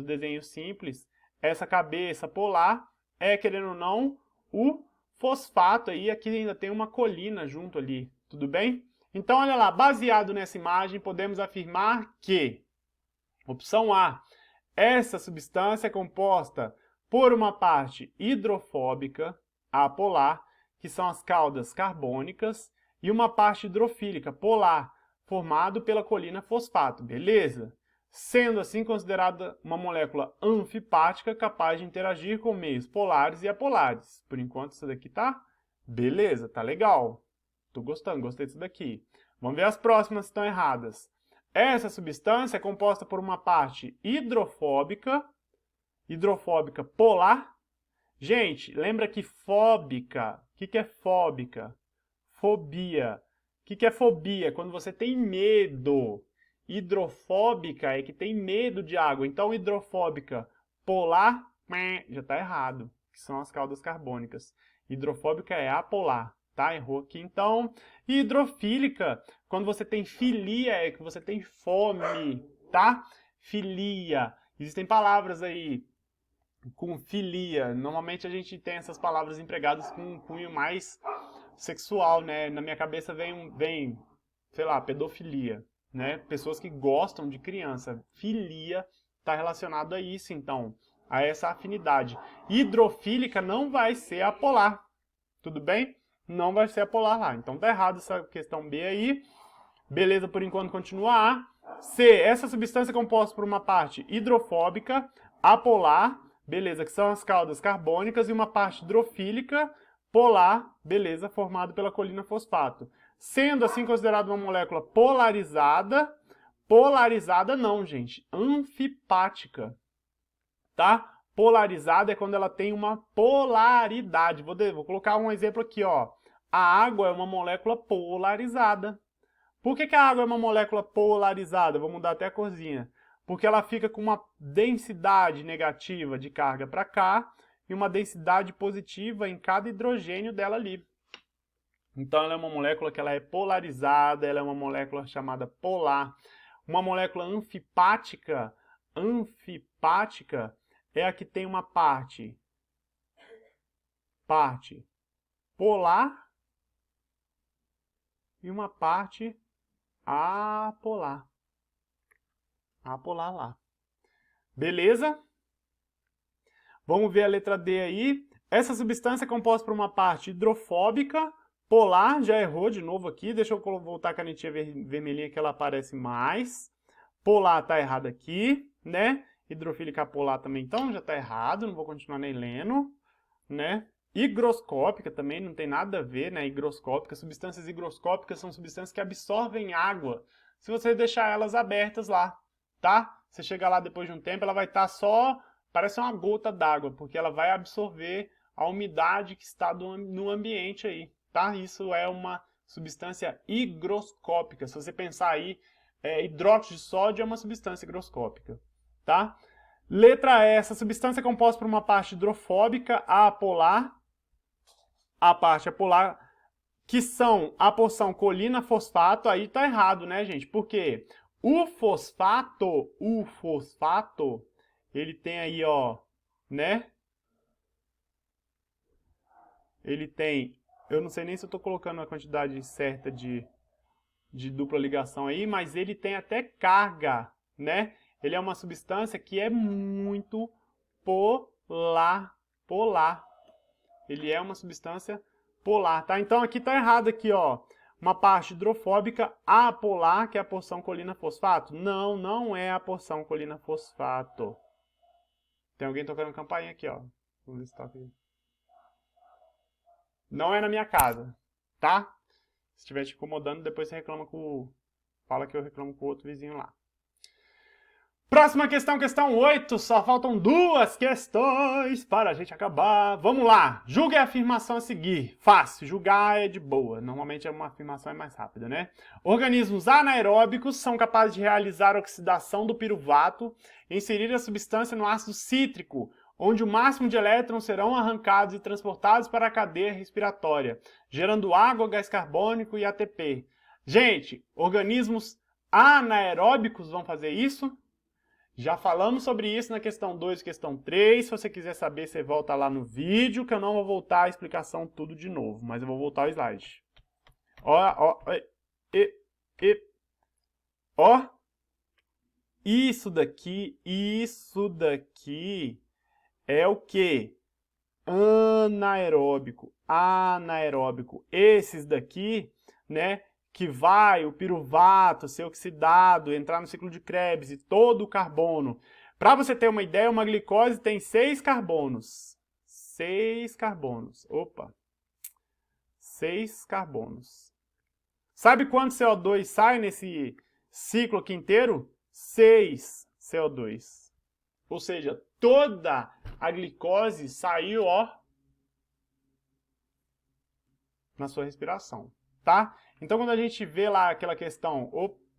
desenho simples. Essa cabeça polar é, querendo ou não, o fosfato aí. Aqui ainda tem uma colina junto ali. Tudo bem? Então, olha lá, baseado nessa imagem, podemos afirmar que, opção A, essa substância é composta por uma parte hidrofóbica, apolar, que são as caudas carbônicas, e uma parte hidrofílica, polar, formado pela colina fosfato, beleza? Sendo assim considerada uma molécula anfipática capaz de interagir com meios polares e apolares. Por enquanto isso daqui tá beleza, tá legal. Tô gostando, gostei disso daqui. Vamos ver as próximas que estão erradas. Essa substância é composta por uma parte hidrofóbica polar. Gente, lembra que fóbica, o que é fóbica? Fobia. O que é fobia? Quando você tem medo. Hidrofóbica é que tem medo de água. Então, hidrofóbica polar, já está errado, que são as caudas carbônicas. Hidrofóbica é apolar, tá? Errou aqui, então. Hidrofílica, quando você tem filia, é que você tem fome, tá? Filia. Existem palavras aí com filia. Normalmente a gente tem essas palavras empregadas com um cunho mais sexual, né? Na minha cabeça vem, sei lá, pedofilia, né? Pessoas que gostam de criança. Filia está relacionado a isso, então, a essa afinidade. Hidrofílica não vai ser a polar, tudo bem? Não vai ser a polar lá. Então tá errado essa questão B aí. Beleza, por enquanto continua A. C, essa substância é composta por uma parte hidrofóbica, apolar, beleza, que são as caudas carbônicas, e uma parte hidrofílica, polar, beleza, formado pela colina fosfato. Sendo assim considerada uma molécula polarizada, polarizada não, gente, anfipática, tá? Polarizada é quando ela tem uma polaridade. Vou colocar um exemplo aqui, ó. A água é uma molécula polarizada. Por que a água é uma molécula polarizada? Vou mudar até a corzinha. Porque ela fica com uma densidade negativa de carga para cá e uma densidade positiva em cada hidrogênio dela ali. Então ela é uma molécula que ela é polarizada, ela é uma molécula chamada polar. Uma molécula anfipática é a que tem uma parte polar e uma parte apolar. Apolar lá. Beleza? Vamos ver a letra D aí. Essa substância é composta por uma parte hidrofóbica, polar, já errou de novo aqui. Deixa eu voltar a canetinha vermelhinha que ela aparece mais. Polar tá errado aqui, né? Hidrofílica polar também, então já tá errado, não vou continuar nem lendo, né? Higroscópica também não tem nada a ver, né? Higroscópica, substâncias higroscópicas são substâncias que absorvem água. Se você deixar elas abertas lá, tá? Você chega lá depois de um tempo, ela vai estar só, parece uma gota d'água, porque ela vai absorver a umidade que está no ambiente aí, tá? Isso é uma substância higroscópica. Se você pensar aí, hidróxido de sódio é uma substância higroscópica, tá? Letra E, essa substância é composta por uma parte hidrofóbica, apolar, a parte apolar, que são a porção colina-fosfato, aí tá errado, né, gente? Porque o fosfato, ele tem aí, ó, né? Ele tem, eu não sei nem se eu tô colocando a quantidade certa de dupla ligação aí, mas ele tem até carga, né? Ele é uma substância que é muito polar. Ele é uma substância polar, tá? Então aqui tá errado aqui, ó. Uma parte hidrofóbica apolar, que é a porção colina-fosfato. Não, não é a porção colina-fosfato. Tem alguém tocando campainha aqui, ó. Vamos ver se toca aqui. Não é na minha casa, tá? Se estiver te incomodando, depois você reclama com... Fala que eu reclamo com o outro vizinho lá. Próxima questão, questão 8. Só faltam 2 questões para a gente acabar. Vamos lá. Julgue a afirmação a seguir. Fácil. Julgar é de boa. Normalmente uma afirmação é mais rápida, né? Organismos anaeróbicos são capazes de realizar a oxidação do piruvato e inserir a substância no ácido cítrico, onde o máximo de elétrons serão arrancados e transportados para a cadeia respiratória, gerando água, gás carbônico e ATP. Gente, organismos anaeróbicos vão fazer isso? Já falamos sobre isso na questão 2 e questão 3. Se você quiser saber, você volta lá no vídeo, que eu não vou voltar a explicação tudo de novo, mas eu vou voltar ao slide. Ó. Isso daqui é o quê? Anaeróbico. Esses daqui, né? Que vai o piruvato ser oxidado, entrar no ciclo de Krebs e todo o carbono. Para você ter uma ideia, uma glicose tem 6 carbonos. 6 carbonos. Opa. 6 carbonos. Sabe quanto CO2 sai nesse ciclo aqui inteiro? 6 CO2. Ou seja, toda a glicose saiu, ó, na sua respiração, tá? Então, quando a gente vê lá aquela questão...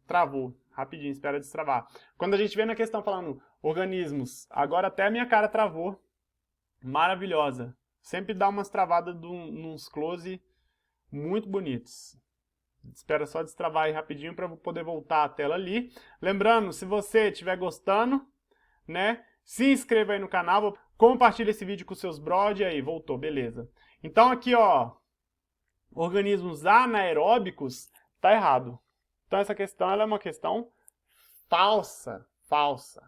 travou. Rapidinho, espera destravar. Quando a gente vê na questão falando organismos, agora até a minha cara travou. Maravilhosa. Sempre dá umas travadas nos close Muito bonitos. Espera só destravar aí rapidinho para poder voltar a tela ali. Lembrando, se você estiver gostando, né, se inscreva aí no canal, compartilha esse vídeo com seus brod, aí, voltou, beleza. Então aqui, ó, organismos anaeróbicos, tá errado. Então essa questão, ela é uma questão falsa, falsa.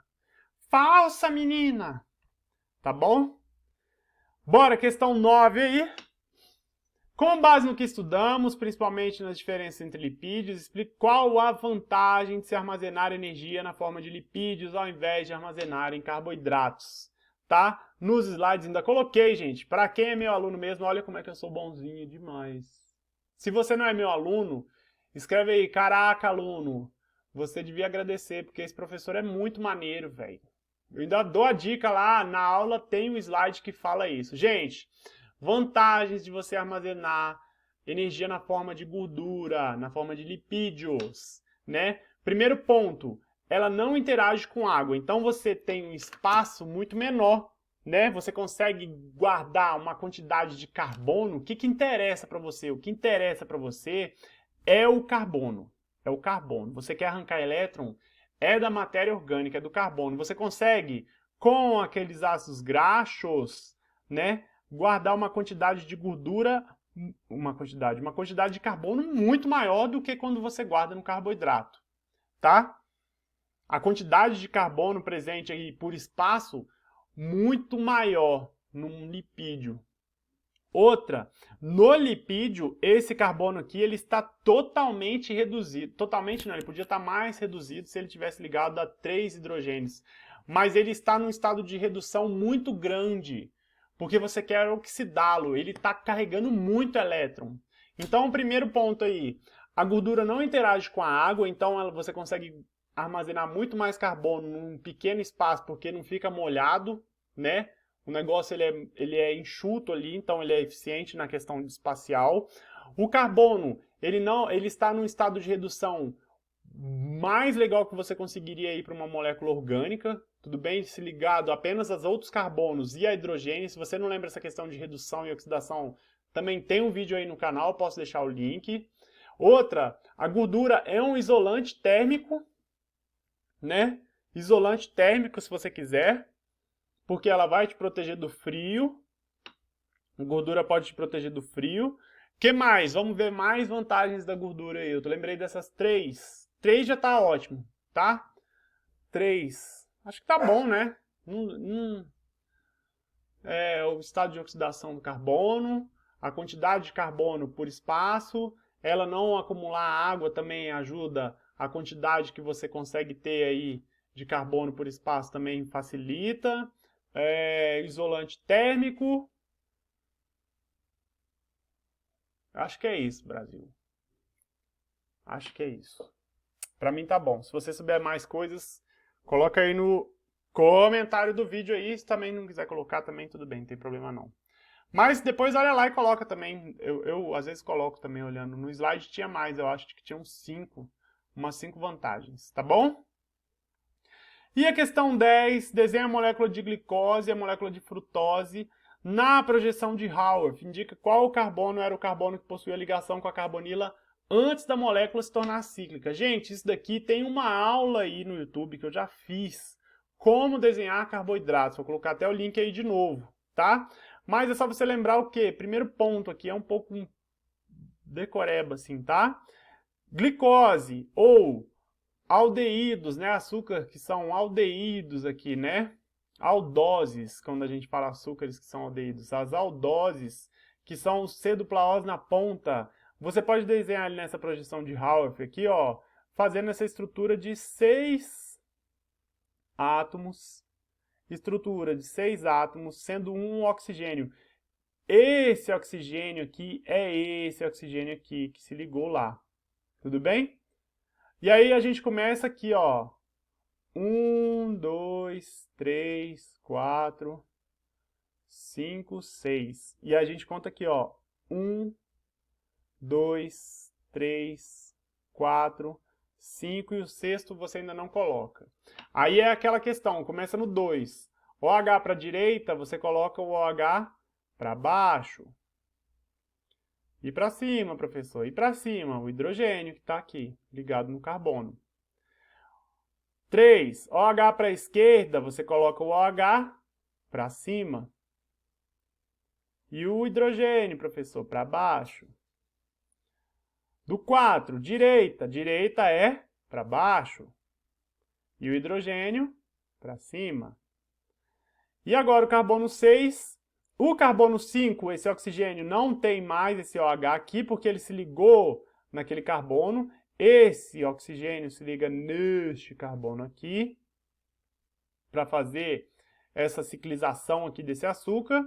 Falsa, menina! Tá bom? Bora, questão 9 aí. Com base no que estudamos, principalmente nas diferenças entre lipídios, explique qual a vantagem de se armazenar energia na forma de lipídios ao invés de armazenar em carboidratos, tá? Nos slides ainda coloquei, gente. Para quem é meu aluno mesmo, olha como é que eu sou bonzinho demais. Se você não é meu aluno, escreve aí, caraca, aluno, você devia agradecer, porque esse professor é muito maneiro, velho. Eu ainda dou a dica lá, na aula tem um slide que fala isso. Gente, vantagens de você armazenar energia na forma de gordura, na forma de lipídios, né? Primeiro ponto, ela não interage com água, então você tem um espaço muito menor, né? Você consegue guardar uma quantidade de carbono. O que que interessa para você? O que interessa para você é o carbono. É o carbono. Você quer arrancar elétron? É da matéria orgânica, é do carbono. Você consegue, com aqueles ácidos graxos, né, guardar uma quantidade de gordura, uma quantidade de carbono muito maior do que quando você guarda no carboidrato, tá? A quantidade de carbono presente aí por espaço muito maior num lipídio. Outra, no lipídio, esse carbono aqui, ele está totalmente reduzido. Totalmente não, ele podia estar mais reduzido se ele tivesse ligado a 3 hidrogênios. Mas ele está num estado de redução muito grande, porque você quer oxidá-lo, ele está carregando muito elétron. Então, o primeiro ponto aí, a gordura não interage com a água, então você consegue armazenar muito mais carbono num pequeno espaço, porque não fica molhado, né? O negócio ele é enxuto ali, então ele é eficiente na questão espacial. O carbono, ele está num estado de redução mais legal que você conseguiria ir para uma molécula orgânica. Tudo bem? Se ligado apenas aos outros carbonos e a hidrogênio. Se você não lembra essa questão de redução e oxidação, também tem um vídeo aí no canal, posso deixar o link. Outra, a gordura é um isolante térmico, né? Isolante térmico, se você quiser, porque ela vai te proteger do frio. A gordura pode te proteger do frio. Que mais? Vamos ver mais vantagens da gordura aí. Eu lembrei dessas 3. 3 já tá ótimo, tá? 3. Acho que tá bom, né? É o estado de oxidação do carbono, a quantidade de carbono por espaço, ela não acumular água também ajuda, a quantidade que você consegue ter aí de carbono por espaço também facilita. Isolante térmico. Acho que é isso, Brasil. Acho que é isso. Pra mim tá bom. Se você souber mais coisas, coloca aí no comentário do vídeo aí. Se também não quiser colocar, também tudo bem, não tem problema não. Mas depois olha lá e coloca também. Eu às vezes coloco também olhando. No slide tinha mais, eu acho que tinha uns 5. Umas 5 vantagens, tá bom? E a questão 10, desenha a molécula de glicose e a molécula de frutose na projeção de Haworth. Indica qual carbono era o carbono que possuía ligação com a carbonila antes da molécula se tornar cíclica. Gente, isso daqui tem uma aula aí no YouTube que eu já fiz. Como desenhar carboidratos. Vou colocar até o link aí de novo, tá? Mas é só você lembrar o quê? Primeiro ponto aqui é um pouco decoreba, assim, tá? Glicose ou aldeídos, né? Açúcar que são aldeídos aqui, né? Aldoses, quando a gente fala açúcares que são aldeídos. As aldoses, que são o C-dupla-ose na ponta. Você pode desenhar ali nessa projeção de Haworth aqui, ó, fazendo essa estrutura de 6 átomos. Estrutura de 6 átomos, sendo um oxigênio. Esse oxigênio aqui é esse oxigênio aqui que se ligou lá. Tudo bem? E aí a gente começa aqui, ó. 1, 2, 3, 4, 5, 6. E a gente conta aqui, ó. 1, 2, 3, 4, 5 e o sexto você ainda não coloca. Aí é aquela questão, começa no 2. OH para a direita, você coloca o OH para baixo. E para cima, professor, e para cima, o hidrogênio que está aqui, ligado no carbono. 3, OH para a esquerda, você coloca o OH para cima. E o hidrogênio, professor, para baixo. Do 4, direita. Direita é para baixo. E o hidrogênio para cima. E agora o carbono 6. O carbono 5, esse oxigênio, não tem mais esse OH aqui, porque ele se ligou naquele carbono. Esse oxigênio se liga neste carbono aqui, para fazer essa ciclização aqui desse açúcar.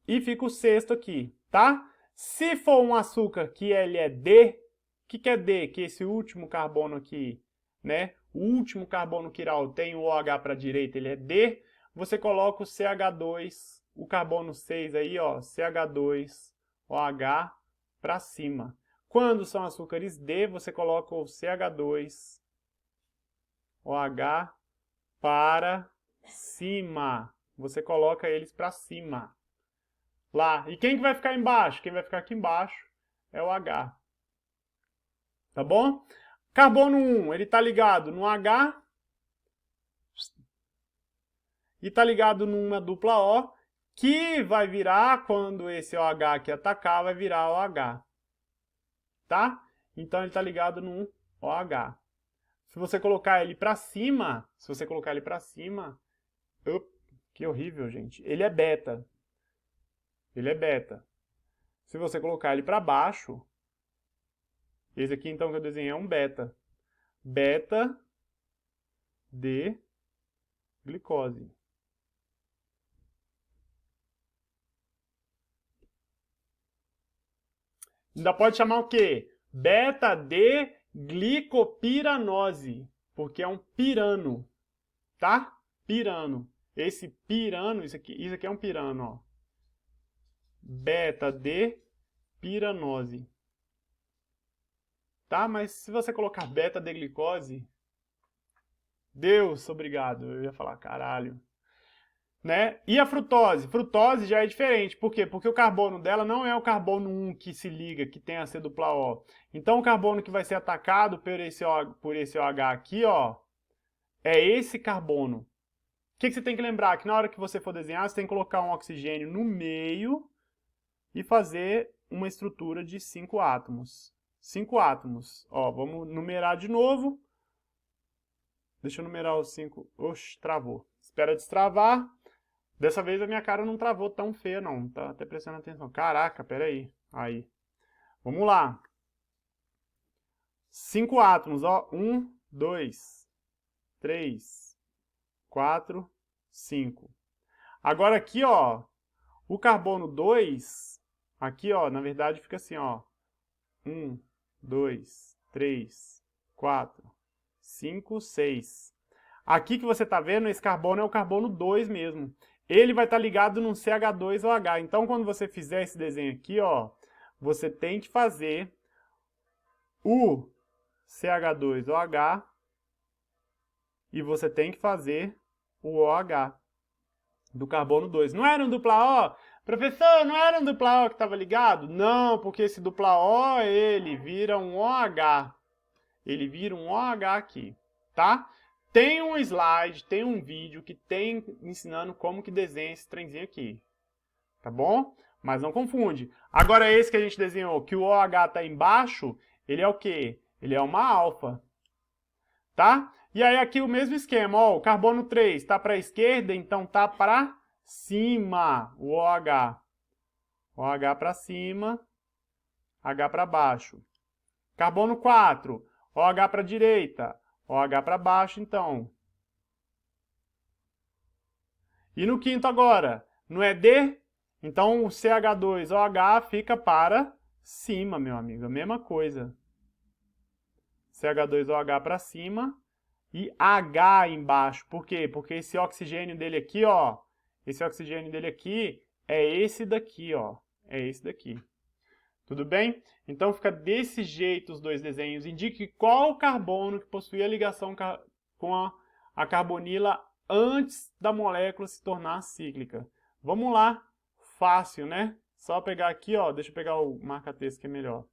E fica o sexto aqui, tá? Se for um açúcar que ele é D, o que é D? Que esse último carbono aqui, né? O último carbono quiral tem o OH para a direita, ele é D. Você coloca o CH2, o carbono 6 aí, ó, CH2, OH para cima. Quando são açúcares D, você coloca o CH2, OH para cima. Você coloca eles para cima. Lá. E quem que vai ficar embaixo? Quem vai ficar aqui embaixo é o H. Tá bom? Carbono 1, ele tá ligado no H e tá ligado numa dupla O, que vai virar, quando esse OH aqui atacar, vai virar OH. Tá? Então ele tá ligado num OH. Se você colocar ele para cima, que horrível, gente. Ele é beta. Ele é beta. Se você colocar ele para baixo, esse aqui então que eu desenhei é um beta. Beta de glicose. Ainda pode chamar o quê? Beta de glicopiranose, porque é um pirano, tá? Pirano. Esse pirano, isso aqui é um pirano, ó. Beta de piranose. Tá? Mas se você colocar beta de glicose, Deus, obrigado. Eu ia falar caralho. Né? E a frutose? Frutose já é diferente. Por quê? Porque o carbono dela não é o carbono 1 que se liga, que tem a C dupla O. Então o carbono que vai ser atacado por esse OH aqui, ó, é esse carbono. O que você tem que lembrar? Que na hora que você for desenhar, você tem que colocar um oxigênio no meio e fazer uma estrutura de 5 átomos. 5 átomos. Ó, vamos numerar de novo. Deixa eu numerar os 5. Oxe, travou. Espera destravar. Dessa vez a minha cara não travou tão feia, não. Tá até prestando atenção. Caraca, peraí. Aí. Vamos lá. 5 átomos, ó. 1, 2, 3, 4, 5. Agora aqui, ó. O carbono 2, aqui, ó, na verdade fica assim, ó. 1, 2, 3, 4, 5, 6. Aqui que você tá vendo, esse carbono é o carbono 2 mesmo. Ele vai estar ligado num CH2OH. Então, quando você fizer esse desenho aqui, ó, você tem que fazer o CH2OH e você tem que fazer o OH do carbono 2. Não era um dupla O? Professor, não era um dupla O que estava ligado? Não, porque esse dupla O, ele vira um OH. Ele vira um OH aqui, tá? Tem um slide, tem um vídeo que tem ensinando como que desenha esse trenzinho aqui. Tá bom? Mas não confunde. Agora esse que a gente desenhou, que o OH está embaixo, ele é o quê? Ele é uma alfa. Tá? E aí aqui o mesmo esquema, ó, o carbono 3 está para a esquerda, então tá para cima o OH. OH para cima, H para baixo. Carbono 4, OH para a direita, OH para baixo, então. E no quinto agora, não é D? Então o CH2OH fica para cima, meu amigo, a mesma coisa. CH2OH para cima e H embaixo. Por quê? Porque esse oxigênio dele aqui, ó, esse oxigênio dele aqui é esse daqui, ó, é esse daqui. Tudo bem? Então fica desse jeito os dois desenhos. Indique qual carbono que possui a ligação com a carbonila antes da molécula se tornar cíclica. Vamos lá. Fácil, né? Só pegar aqui, ó, deixa eu pegar o marca-texto que é melhor.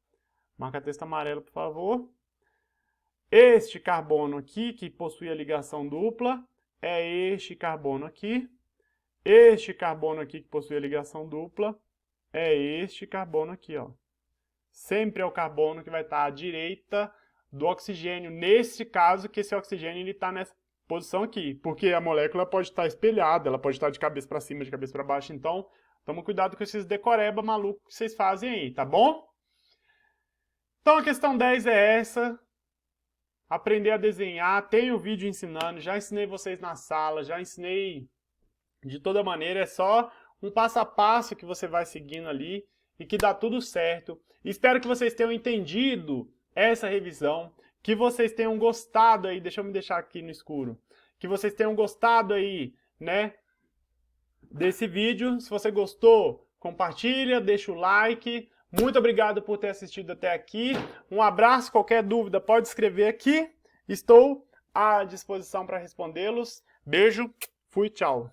Marca-texto amarelo, por favor. Este carbono aqui, que possui a ligação dupla, é este carbono aqui. Este carbono aqui, que possui a ligação dupla, é este carbono aqui, ó. Sempre é o carbono que vai estar à direita do oxigênio. Nesse caso, que esse oxigênio está nessa posição aqui. Porque a molécula pode estar espelhada, ela pode estar de cabeça para cima, de cabeça para baixo. Então, toma cuidado com esses decoreba malucos que vocês fazem aí, tá bom? Então, a questão 10 é essa. Aprender a desenhar. Tem o vídeo ensinando. Já ensinei vocês na sala, já ensinei de toda maneira. É só um passo a passo que você vai seguindo ali e que dá tudo certo. Espero que vocês tenham entendido essa revisão, que vocês tenham gostado aí, deixa eu me deixar aqui no escuro, que vocês tenham gostado aí, né, desse vídeo. Se você gostou, compartilha, deixa o like. Muito obrigado por ter assistido até aqui. Um abraço, qualquer dúvida pode escrever aqui. Estou à disposição para respondê-los. Beijo, fui, tchau.